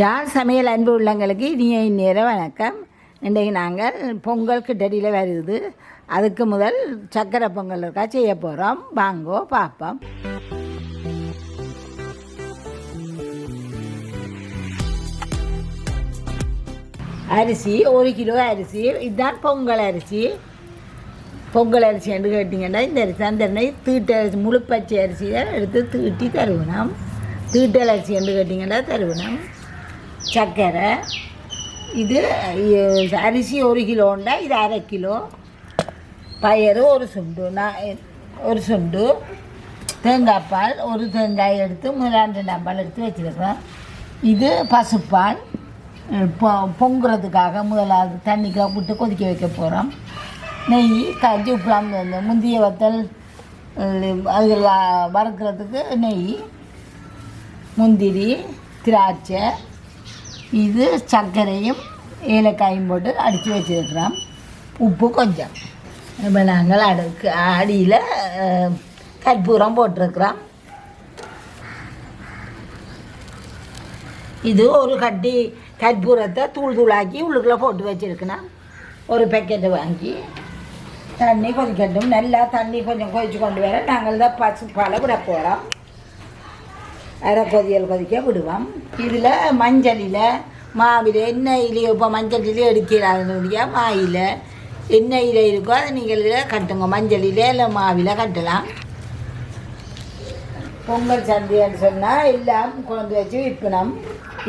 யாழ் சமையல் அன்பு உள்ளங்களுக்கு இனிய நேரம் வணக்கம். இன்றைக்கு நாங்கள் பொங்கல் கிட்டடியில் வருது. அதுக்கு முதல் சக்கரை பொங்கல் இருக்கா செய்ய போகிறோம். வாங்கோ பார்ப்போம். அரிசி 1 கிலோ அரிசி. இதுதான் பொங்கல் அரிசி. பொங்கல் அரிசி என்று கேட்டிங்கன்னா இந்த அரிசி அந்த தீட்ட அரிசி முழுப்பச்சை அரிசியை எடுத்து தீட்டி தருவணும். தீட்டல் அரிசி என்று கேட்டிங்கன்னா தருவணும். சர்க்கரை இது அரிசி 1 கிலோண்டா இது 1/2 கிலோ. பயறு 1 சுண்டு, ஒரு சுண்டு. தேங்காய் பால் 1 தேங்காய் எடுத்து 2 பால் எடுத்து வச்சுருக்கிறோம். இது பசுப்பால் பொங்குறதுக்காக முதலாவது தண்ணிக்காக விட்டு கொதிக்க வைக்க போகிறோம். நெய் கஞ்சி உப்புலாம் முந்திய வத்தல் அதில் வறுக்கிறதுக்கு நெய், முந்திரி, திராட்சை, இது சர்க்கரையும் ஏலக்காயும் போட்டு அடித்து வச்சுருக்கிறோம். உப்பு கொஞ்சம். இப்போ நாங்கள் அடியில் கற்பூரம் போட்டிருக்கிறோம். இது ஒரு கட்டி கற்பூரத்தை தூள் தூளாக்கி உள்ளுக்குள்ளே போட்டு வச்சுருக்கணும். ஒரு பேக்கெட்டை வாங்கி தண்ணி கொதிக்கட்டும். நல்லா தண்ணி கொஞ்சம் கொதிச்சு கொண்டு வர நாங்கள் தான் பசுப்பாலை விட போகிறோம். அரை கொதியல் கொதிக்க விடுவோம். இதில் மஞ்சளில் மாவில் எண்ணெயிலே இப்போ மஞ்சளிலே எடுக்கிறாங்க. மாயில் எண்ணெயில் இருக்கோ அதை நீங்கள் கட்டுங்க. மஞ்சளில் இல்லை மாவில் கட்டலாம். பொங்கல் சந்தைன்னு சொன்னால் எல்லாம் கொண்டு வச்சு விற்பனம்.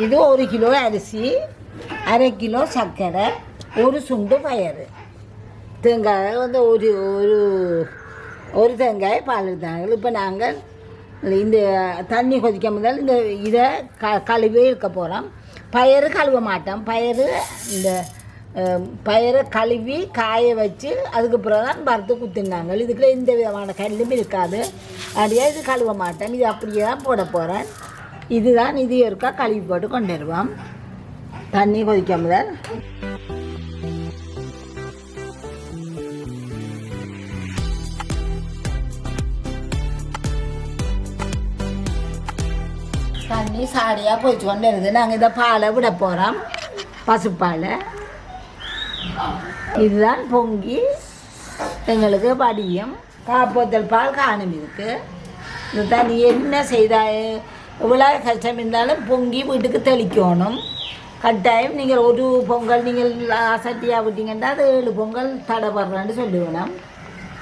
இது 1 கிலோ அரிசி, 1/2 கிலோ சர்க்கரை, 1 சுண்டு பயறு. தேங்காய் வந்து ஒரு தேங்காய் பால் எடுத்தாங்க. இப்போ நாங்கள் இந்த தண்ணி கொதிக்க முதல் இந்த இதை கழுவி இருக்க போகிறோம். பயறு கழுவ மாட்டோம். பயறு கழுவி காய வச்சு அதுக்கு பிறகு தான் வறுத்து குத்துனாங்க. இதுக்குள்ள எந்த விதமான கல்லும் இருக்காது. அப்படியே இது கழுவ மாட்டோம். இது அப்படியே தான் போட போகிறேன். இதுதான் இது இருக்கா கழுவி போட்டு கொண்டு வருவோம். தண்ணி கொதிக்க முதல் தண்ணி சாடியாக போயிட்டு கொண்டு வருது. நாங்கள் இதை பாலை விட போகிறோம். பசுப்பால் இதுதான் பொங்கி எங்களுக்கு படியும். காப்போத்தல் பால் காணும். இதுக்கு இந்த தண்ணி என்ன செய்தால் எவ்வளோ கஷ்டம் இருந்தாலும் பொங்கி வீட்டுக்கு தெளிக்கணும். கட்டாயம் நீங்கள் ஒரு பொங்கல் நீங்கள் சட்டியாக விட்டீங்கன்னா அது 7 பொங்கல் தடைப்படுறான்னு சொல்லுவேணும்.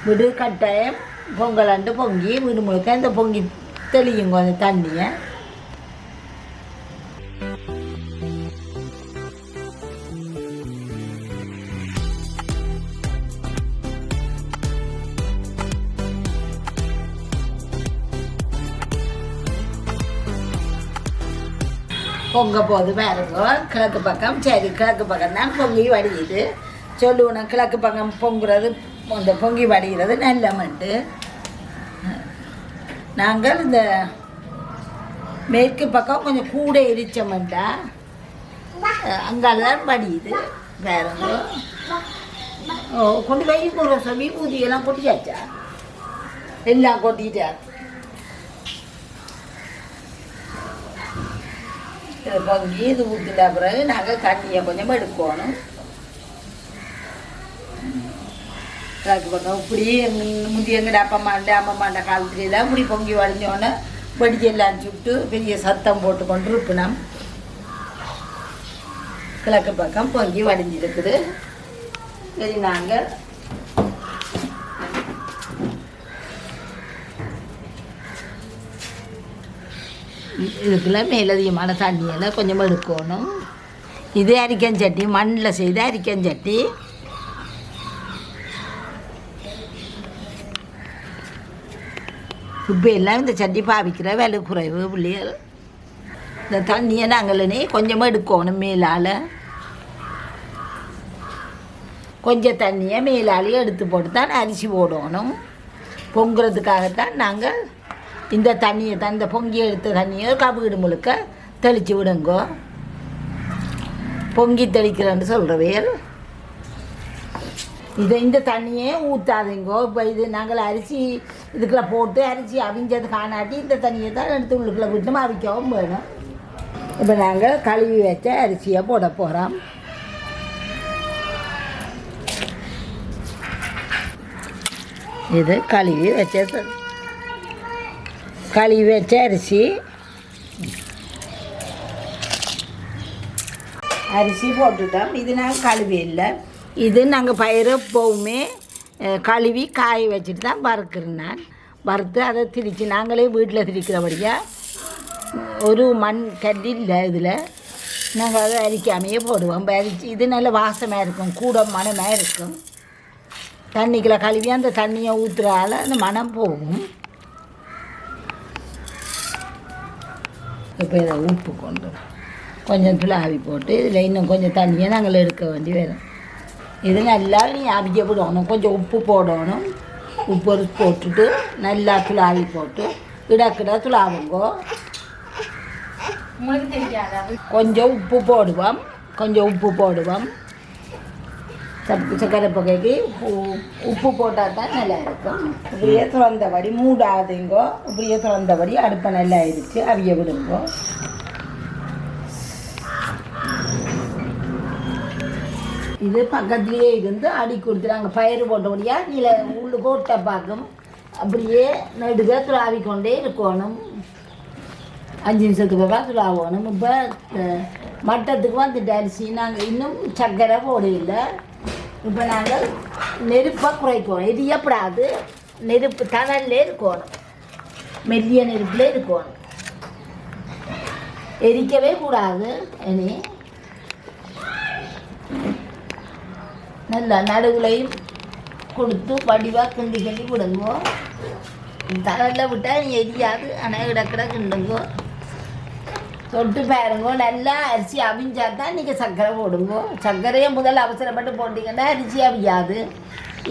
வீடு கட்டாயம் பொங்கலாண்டு பொங்கி வீடு முழுக்க இந்த பொங்கி தெளியுங்க அந்த தண்ணியை. பொங்க போது பாருங்க. கிழக்கு பக்கம் சரி கிழக்கு பக்கம் தான் பொங்கி வடியுது சொல்லுவோம். கிழக்கு பக்கம் பொங்குறது இந்த பொங்கி வடிகிறது நல்லமட்டு. நாங்கள் இந்த மேற்கு பக்கம் கொஞ்சம் கூட எரிச்சோம்ட்டா அங்கால்தான் வடியுது பாருங்க. கொண்டு போய் ஒரு சமி ஊதியெல்லாம் கொட்டியாச்சா? எல்லாம் கொட்டிட்டா. பொங்கி இது ஊற்றிட்ட பிறகு நாங்கள் தண்ணியை கொஞ்சம் எடுக்கணும். கிழக்கு பக்கம் இப்படி முந்தி எங்கட அம்மம்மாண்ட காலத்துலாம் இப்படி பொங்கி வடிஞ்சோடனே வெடிச்செல்லாம் சுட்டு பெரிய சத்தம் போட்டு கொண்டு இருப்பினோம். கிழக்கு பக்கம் பொங்கி வடிஞ்சிருக்குது. சரி நாங்கள் இதுக்குள்ள மேலதிகமான தண்ணியெல்லாம் கொஞ்சம் எடுக்கணும். இது அரிக்கஞ்சட்டி, மண்ணில் செய்த அரிக்கஞ்சட்டி. இப்போ எல்லாம் இந்த சட்டி பாவிக்கிற விலை குறைவு பிள்ளைகள். இந்த தண்ணியை நாங்களே கொஞ்சமாக எடுக்கணும். மேலால் கொஞ்சம் தண்ணியை மேலாலேயே எடுத்து போட்டு தான் அரிசி போடணும். பொங்குறதுக்காகத்தான் நாங்கள் இந்த தண்ணியை தான் இந்த பொங்கி எடுத்த தண்ணியை வீடு முழுக்க தெளித்து விடுங்கோ. பொங்கி தெளிக்கிறேன்னு சொல்கிறவையல் இந்த தண்ணியே ஊற்றாதீங்கோ. இப்போ இது நாங்கள் அரிசி இதுக்குள்ளே போட்டு அரிசி அவிஞ்சது காணாட்டி இந்த தண்ணியை தான் எடுத்து உள்ளுக்குள்ளே விட்டு அவிக்கவும் வேணும். இப்போ நாங்கள் கழுவி வச்ச அரிசியை போட போகிறோம். இது கழுவி வச்ச அரிசி போட்டுட்டோம். இது நாங்கள் கழுவி இல்லை. இது நாங்கள் பயிரை எப்போவுமே கழுவி காய வச்சுட்டு தான் வறுக்கிறேன். நான் வறுத்து அதை திரிச்சு நாங்களே வீட்டில் திரிக்கிறபடியாக ஒரு மண் கட்டி இல்லை. இதில் நாங்கள் அதை அரிக்காமையே போடுவோம். அரிச்சு இது நல்ல வாசமாக இருக்கும், கூட மணமாக இருக்கும். தண்ணிக்குள்ள கழுவி அந்த தண்ணியை ஊற்றுறால அந்த மனம் போகும். இப்போ இதை உப்பு கொண்டு கொஞ்சம் துளாவி போட்டு இதில் இன்னும் கொஞ்சம் தண்ணியை நாங்கள் எடுக்க வேண்டி வரும். இது நல்லா நீ அவிய விடணும், கொஞ்சம் உப்பு போடணும். உப்பு போட்டுட்டு நல்லா துளாவி போட்டு இடக்கிட துளாவுங்கோ. கொஞ்சம் உப்பு போடுவோம். சக்கரை பொகைக்கு உப்பு போட்டால் தான் நல்லா இருக்கும். இப்படியே திறந்தபடி மூடாதீங்கோ. இப்படியே திறந்தபடி அடுப்பை நல்லா இருக்கு அவிய விடுங்கோ. இது பக்கத்துலேயே இருந்து அடி கொடுத்துறாங்க. பயிர் போட்டபடியாக நீல உள்ளு போட்ட பார்க்கும். அப்படியே நடுக துளாவிக்கொண்டே இருக்கணும். 5 நிமிஷத்துக்கு தான் துளாவணும். இப்போ மட்டத்துக்கு வந்துட்டு அரிசி நாங்கள் இன்னும் சக்கரை போடவில்லை. இப்போ நாங்கள் நெருப்பை குறைக்கணும். எரியப்படாது, நெருப்பு தணல்லே இருக்கணும், மெல்லிய நெருப்பில் இருக்கணும், எரிக்கவே கூடாது. இனி நல்லா நடுவுலையும் கொடுத்து வடிவாக கிண்டி விடுங்கோ. தணலில் விட்டால் எரியாது, ஆனால் இடக்கிட கிண்டுங்கோ. தொட்டு பாருங்கோ. நல்லா அரிசி அவிஞ்சா தான் நீங்கள் சர்க்கரை போடுங்கோ. சர்க்கரையை முதல்ல அவசரப்பட்டு போட்டிங்கன்னா அரிசி அவியாது.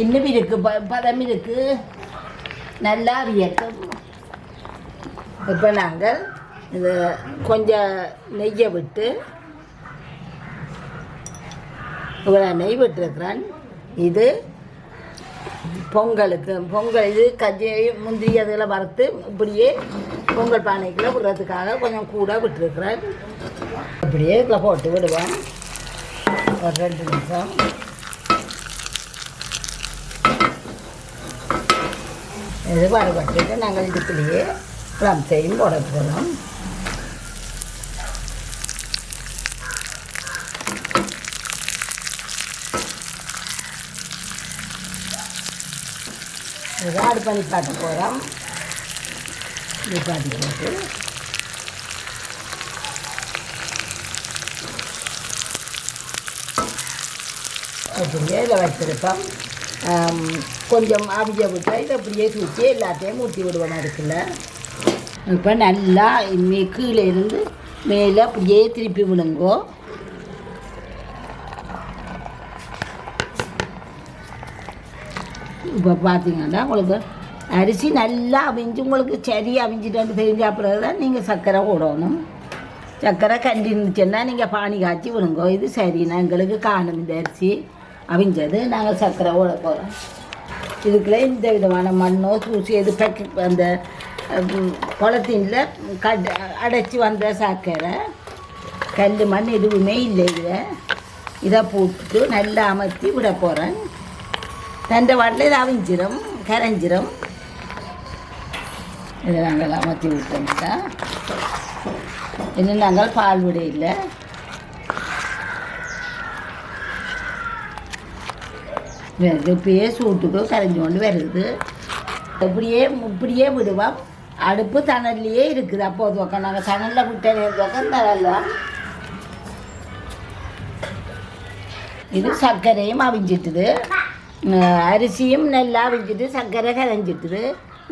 இன்னும் இருக்குது, பதம் இருக்குது, நல்லா அவியட்டும். இப்போ நாங்கள் இது கொஞ்சம் நெய்யை விட்டு இவ்வளோ நெய் விட்டுருக்குறேன். இது பொங்கல் இது முந்திரி அதில் வறுத்து இப்படியே பொங்கல் பானைக்குள்ளே விடுறதுக்காக கொஞ்சம் கூட விட்டுருக்குறேன். இப்படியே இதில் போட்டு விடுவேன் ஒரு 2 நிமிஷம். இது வறுபட்டுட்டு நாங்கள் இதுக்குள்ளேயே ப்ளம்ஸையும் போட போகிறோம். இதை அடுப்பு நிப்பாட்ட போகிறோம். நிப்பாட்டி போட்டு அப்படியே இதில் வச்சுருப்போம். கொஞ்சம் அவிய விட்டா இதை அப்படியே தூக்கி எல்லாத்தையும் ஊற்றி விடுவோம் இருக்குல்ல. இப்போ நல்லா கீழே இருந்து மேலே அப்படியே திருப்பி விடுங்கோ. இப்போ பார்த்தீங்கன்னா உங்களுக்கு அரிசி நல்லா அவிஞ்சு உங்களுக்கு சரி அவிஞ்சிட்டு தெரிஞ்ச பிறகு தான் நீங்கள் சர்க்கரை போடணும். சர்க்கரை கண்டி இருந்துச்சுன்னா நீங்கள் பானி காய்ச்சி விடுங்கோ. இது சரி எங்களுக்கு காணும். இந்த அரிசி அவிஞ்சது நாங்கள் சர்க்கரை போட போகிறோம். இதுக்குள்ளே இந்த விதமான மண்ணோ தூசி எது அந்த குளத்தின்ல அடைச்சி வந்த சர்க்கரை கல் மண் எதுவுமே இல்லை. இதை போட்டுட்டு நல்லா அமர்த்தி விட போகிறேன். தண்டை வாட்டில் இது அவிஞ்சிரும், கரைஞ்சிரும். இதை நாங்கள் அமர்த்தி விட்டோம்னா இன்னும் நாங்கள் பால் விட இல்லை. இப்படியே சூட்டுக்கு கரைஞ்சி கொண்டு வருது. இப்படியே விடுவோம். அடுப்பு தணல்லையே இருக்குது. அப்போது பக்கம் நாங்கள் தணலில் விட்டே பக்கம் தரலாம். இது சர்க்கரையும் அவிஞ்சிட்டுது, அரிசியும் நல்லா அவிஞ்சிட்டு சர்க்கரை கரைஞ்சிட்டுது.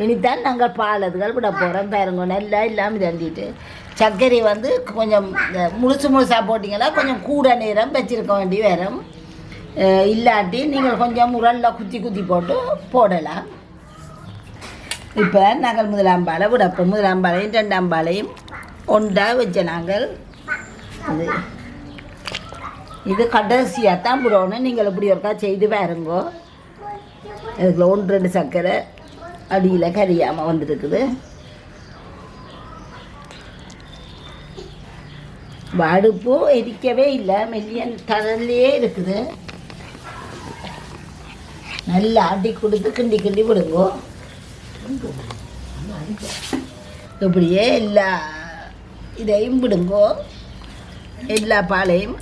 இனித்தான் நாங்கள் பால் அதுகள் விட போகிறோம். பாருங்க நல்லா இல்லாமல் தண்டிட்டு சர்க்கரை கொஞ்சம் முழுசாக போட்டிங்களா கொஞ்சம் கூட நேரம் வச்சிருக்க வேண்டி வரும். இல்லாட்டி நீங்கள் கொஞ்சம் உரலில் குத்தி போட்டு போடலாம். இப்போ நாங்கள் முதலாம்பாலை விடப்போம். முதலாம்பாலையும் 2ஆம்பாலையும் ஒன்றா வச்ச நாங்கள் இது கடைசியாக தான் விடணும். நீங்கள் இப்படி ஒருக்கா செய்து பாருங்கோ. இதுக்குள்ள 1-2 சர்க்கரை அடியில் கரியாமல் வந்துருக்குது. அடுப்பு எரிக்கவே இல்லை, மெல்லியன் தடல்லையே இருக்குது. நல்லா அடி கொடுத்து கிண்டி கிண்டி விடுங்கோ. இப்படியே எல்லா இதையும் விடுங்கோ, எல்லா பாலையும்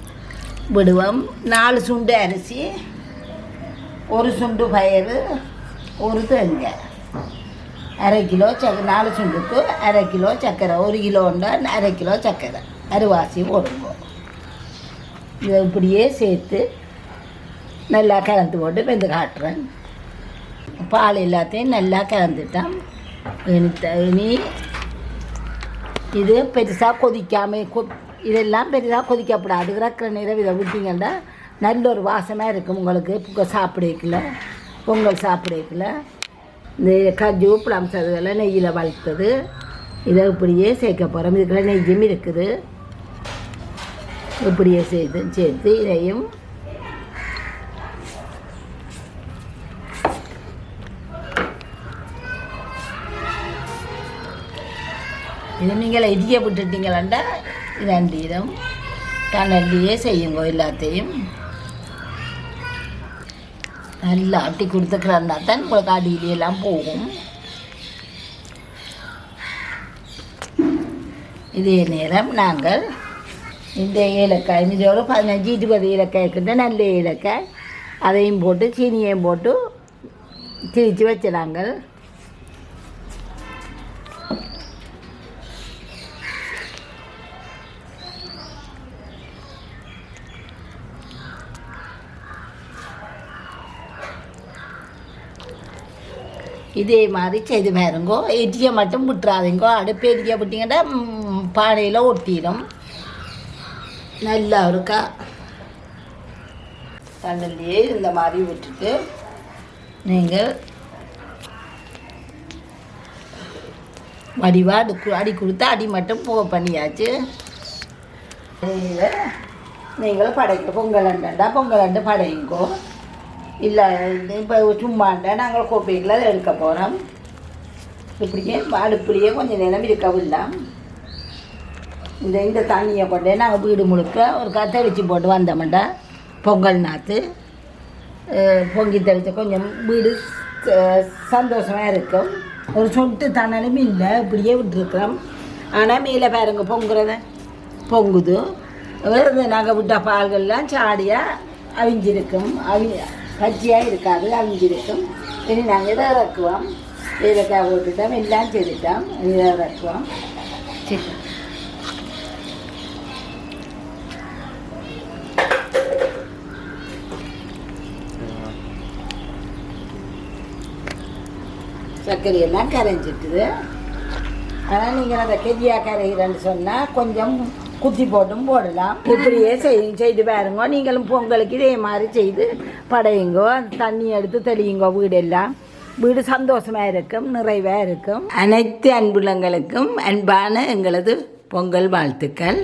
விடுவோம். 4 சுண்டு அரிசி, 1 சுண்டு பயிறு, 1 தேங்காய், 1/2 கிலோ 4 சுண்டுக்கு 1/2 கிலோ சர்க்கரை, 1 கிலோண்டா 1/2 கிலோ சர்க்கரை அரைவாசி போடுங்க. இதை இப்படியே சேர்த்து நல்லா கலந்து போட்டு வெந்து காட்டுறேன். பால் எல்லாத்தையும் நல்லா கலந்துட்டான். இனி இது பெருசாக கொதிக்காமல் இதெல்லாம் பெருசாக கொதிக்கப்படாது. இறக்குற நேரம் இதை விட்டிங்கன்னா நல்ல ஒரு வாசமாக இருக்கும் உங்களுக்கு. சாப்பிடக்கல பொங்கல் சாப்பிடக்கல. இந்த கஜு பிளம்ஸ் அதுவெல்லாம் நெய்யில் வளர்த்தது. இதை இப்படியே சேர்க்க போகிறோம். இதுக்கெல்லாம் நெய்யும் இருக்குது. இப்படியே சேர்த்து இதையும் இது நீங்கள் இடிய விட்டுட்டீங்களாண்டா 2 இதம் கனல்லையே செய்யுங்க. எல்லாத்தையும் நல்லா ஆட்டி கொடுத்துக்கிறாருந்தா தான் உங்களுக்கு அடியிலையெல்லாம் போகும். இதே நேரம் நாங்கள் இந்த ஏலக்காய் இதோட 15-20 ஏலக்காய் இருக்கின்ற நல்ல ஏலக்காய் அதையும் போட்டு சீனியையும் போட்டு திரித்து வச்சிடாங்க. இதே மாதிரி செய்து பாருங்கோ. எரியை மட்டும் விட்டுறாதீங்கோ. அடுப்பு எரியை விட்டிங்கன்னா பானையில் ஒட்டிடும். நல்லா இருக்கா தண்ணிலேயே இந்த மாதிரி விட்டுட்டு நீங்கள் வடிவாக அடி கொடுத்தா அடி மட்டும் பூவை பண்ணியாச்சு. நீங்கள் படைக்க பொங்கலண்டா படையுங்கோ. இல்லை இப்போ சும்மாண்டா நாங்கள் கோப்பைகளை எடுக்க போகிறோம். இப்படியே அடுப்புலையே கொஞ்சம் நேரம் இருக்கவில்லாம். இந்த தண்ணியை கொண்டே நாங்கள் வீடு முழுக்க ஒரு தெளிச்சு போட்டு வந்தோம்டா பொங்கல் நாற்று பொங்கி தெளித்த கொஞ்சம் வீடு சந்தோஷமாக இருக்கும். ஒரு சொட்டு தண்ணலும் இல்லை, இப்படியே விட்டுருக்குறோம். ஆனால் மேலே பாருங்க பொங்குது. நாங்கள் விட்ட பால்கள்லாம் சாடியாக அவிஞ்சிருக்கும். பச்சையாக இருக்காது, அவிஞ்சிருக்கும். இனி நாங்கள் இதை இறக்குவோம். ஏலக்காய் போட்டுட்டோம், எல்லாம் செய்துட்டோம். இதை இறக்குவோம். சரி, சர்க்கரையெல்லாம் கரைஞ்சிட்டுது. ஆனால் நீங்கள் அந்த கெதியாக கரைகிறேன்னு சொன்னால் கொஞ்சம் குத்தி போட்டும் போடலாம். இப்படியே செய்து பாருங்க. நீங்களும் பொங்கலுக்கு இதே மாதிரி செய்து படையுங்கோ. தண்ணி எடுத்து தெளியுங்கோ. வீடு சந்தோஷமாக இருக்கும், நிறைவாக இருக்கும். அனைத்து அன்புள்ளங்களுக்கும் அன்பான எங்களது பொங்கல் வாழ்த்துக்கள்.